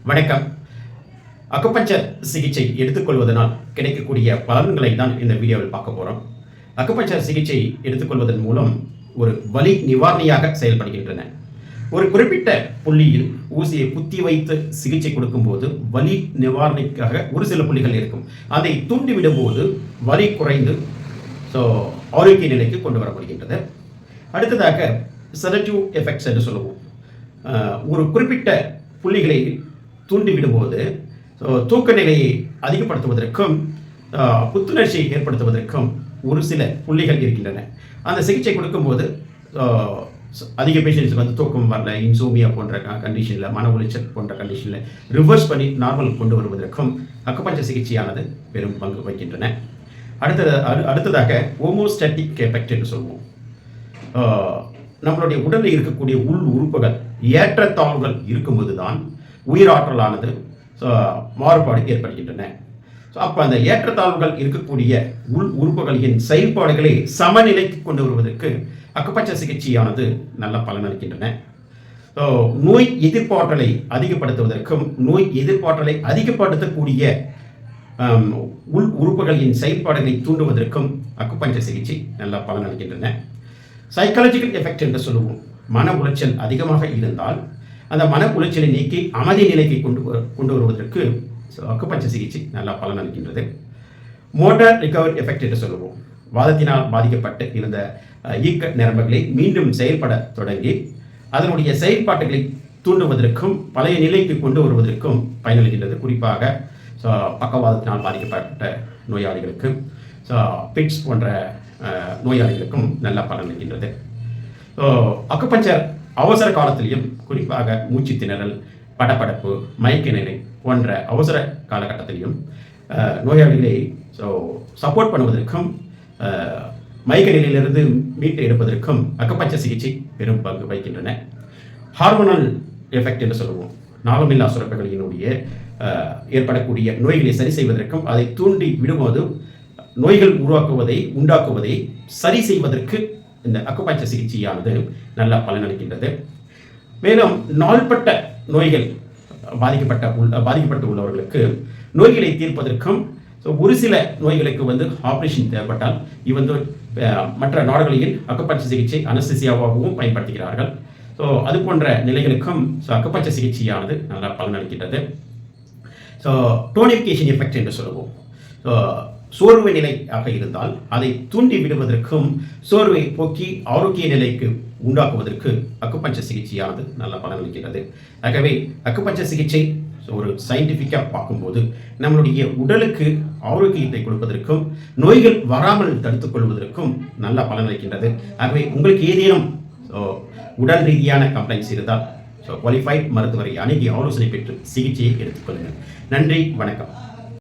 வணக்கம். அக்குபஞ்சர் சிகிச்சை எடுத்துக்கொள்வதனால் கிடைக்கக்கூடிய பலன்களை தான் இந்த வீடியோவில் பார்க்க போகிறோம். அக்குபஞ்சர் சிகிச்சை எடுத்துக்கொள்வதன் மூலம் ஒரு வலி நிவாரணியாக செயல்படுகின்றன. ஒரு குறிப்பிட்ட புள்ளியில் ஊசியை குத்தி வைத்து சிகிச்சை கொடுக்கும்போது வலி நிவாரணிக்காக ஒரு சில புள்ளிகள் இருக்கும். அதை தூண்டிவிடும்போது வலி குறைந்து ஆரோக்கிய நிலைக்கு கொண்டு வரப்படுகின்றது. அடுத்ததாக செடேட்டிவ் எஃபெக்ட்ஸ் என்று சொல்லுவோம். ஒரு குறிப்பிட்ட புள்ளிகளை தூண்டிவிடும்போது தூக்க நிலையை அதிகப்படுத்துவதற்கும் புத்துணர்ச்சியை ஏற்படுத்துவதற்கும் ஒரு சில புள்ளிகள் இருக்கின்றன. அந்த சிகிச்சை கொடுக்கும்போது அதிக பேஷண்ட்ஸுக்கு வந்து தூக்கம் வரல, இன்சோமியா போன்ற கண்டிஷனில், மன உளைச்சல் போன்ற கண்டிஷனில் ரிவர்ஸ் பண்ணி நார்மல் கொண்டு வருவதற்கும் அக்குபஞ்சர் சிகிச்சையானது பெரும் பங்கு வகிக்கின்றன. அடுத்ததாக ஹோமோஸ்டாட்டிக் எஃபெக்ட் என்று சொல்வோம். நம்மளுடைய உடலில் இருக்கக்கூடிய உள் உறுப்புகள் ஏற்றத்தாழ்வுகள் இருக்கும்போது தான் உயிராற்றலானது மாறுபாடு ஏற்படுகின்றன. அப்போ அந்த ஏற்றத்தாழ்வுகள் இருக்கக்கூடிய உள் உறுப்புகளின் செயல்பாடுகளை சமநிலைக்கு கொண்டு வருவதற்கு அக்குபஞ்சர் சிகிச்சையானது நல்ல பலனளிக்கின்றன. நோய் எதிர்ப்பாற்றலை அதிகப்படுத்துவதற்கும் நோய் எதிர்ப்பாற்றலை அதிகப்படுத்தக்கூடிய உள் உறுப்புகளின் செயல்பாடுகளை தூண்டுவதற்கும் அக்குபஞ்சர் சிகிச்சை நல்ல பலனளிக்கின்றன. சைக்காலஜிக்கல் எஃபெக்ட் என்று சொல்லுவோம். மன உளைச்சல் அதிகமாக இருந்தால் அந்த மன உளைச்சலை நீக்கி அமைதி நிலைக்கு கொண்டு வருவதற்கு அக்குபஞ்சர் சிகிச்சை நல்லா பலனளிக்கின்றது. மோட்டார் ரிகவரி எஃபெக்ட் என்று சொல்லுவோம். வாதத்தினால் பாதிக்கப்பட்டு இருந்த இயக்க நரம்புகளை மீண்டும் செயல்பட தொடங்கி அதனுடைய செயல்பாட்டுகளை தூண்டுவதற்கும் பழைய நிலைக்கு கொண்டு வருவதற்கும் பயனளிக்கின்றது. குறிப்பாக பக்கவாதத்தினால் பாதிக்கப்பட்ட நோயாளிகளுக்கு, பிட்ஸ் போன்ற நோயாளிகளுக்கும் நல்ல பலன் அளிக்கின்றது. அக்குபஞ்சர் அவசர காலத்திலையும் குறிப்பாக மூச்சு திணறல், படபடப்பு, மயக்க நிலை போன்ற அவசர காலகட்டத்திலையும் நோயாளிகளை சப்போர்ட் பண்ணுவதற்கும் மயக்க நிலையிலிருந்து மீட்டு எடுப்பதற்கும் அக்குபஞ்சர் சிகிச்சை பெரும் பங்கு வகிக்கின்றன. ஹார்மோனல் எஃபெக்ட் என்று சொல்லுவோம். நாளமில்லா சுரப்பிகளினுடைய ஏற்படக்கூடிய நோய்களை சரி செய்வதற்கும் அதை தூண்டி விடும்போது நோய்கள் உண்டாக்குவதை சரி செய்வதற்கு இந்த அக்குபஞ்சர் சிகிச்சையானது நல்ல பலனளிக்கின்றது. மேலும் நாள்பட்ட நோய்கள் பாதிக்கப்பட்டு உள்ளவர்களுக்கு நோய்களை தீர்ப்பதற்கும் ஒரு சில நோய்களுக்கு வந்து ஆப்ரேஷன் தேவைப்பட்டால் மற்ற நாடுகளில் அக்குபஞ்சர் சிகிச்சை அனஸ்தீசியாவாகவும் பயன்படுத்துகிறார்கள். அது போன்ற நிலைகளுக்கும் அக்குபஞ்சர் சிகிச்சையானது நல்ல பலனளிக்கின்றது. டோனிஃபிகேஷன் எஃபெக்ட் என்று சொல்லுவோம். சோர்வு நிலையாக இருந்தால் அதை தூண்டி விடுவதற்கும் சோர்வை போக்கி ஆரோக்கிய நிலைக்கு உண்டாக்குவதற்கு அக்குபஞ்சர் சிகிச்சையானது நல்ல பலனளிக்கிறது. ஆகவே அக்குபஞ்சர் சிகிச்சை ஒரு சயின்டிஃபிக்காக பார்க்கும்போது நம்மளுடைய உடலுக்கு ஆரோக்கியத்தை கொடுப்பதற்கும் நோய்கள் வராமல் தடுத்துக் கொள்வதற்கும் நல்ல பலனளிக்கின்றது. ஆகவே உங்களுக்கு ஏதேனும் உடல் ரீதியான கம்ப்ளைண்ட்ஸ் இருந்தால் குவாலிஃபைட் மருத்துவரை அணுகி ஆலோசனை பெற்று சிகிச்சையை எடுத்துக்கொள்ளுங்கள். நன்றி, வணக்கம்.